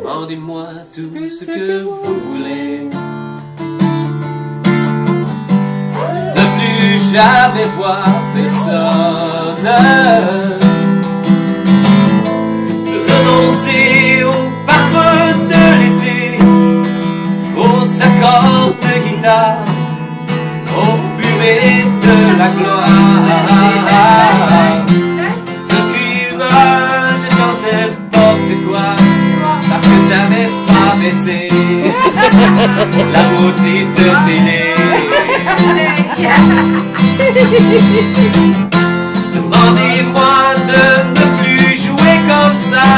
Demandez-moi tout ce que vous voulez. Ne plus jamais voir personne. Renoncer au parfum de l'été, aux accords de guitare, aux fumées de la gloire. Je cuivre, je chante n'importe quoi, parce que t'avais pas baissé la routine de télé. Demandez-moi de ne plus jouer comme ça.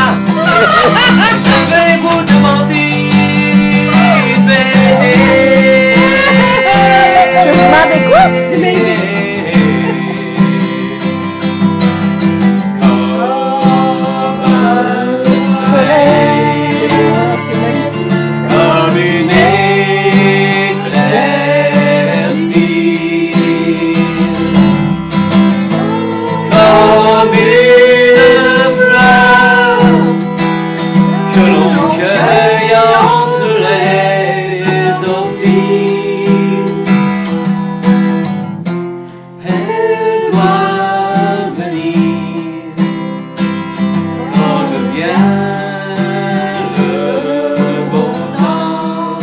Je vais vous demander bébé. Je vais demander quoi? Que l'on cueille entre les orties. Elle doit venir quand revient le beau temps.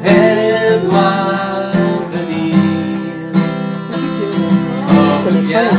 Elle doit venir quand revient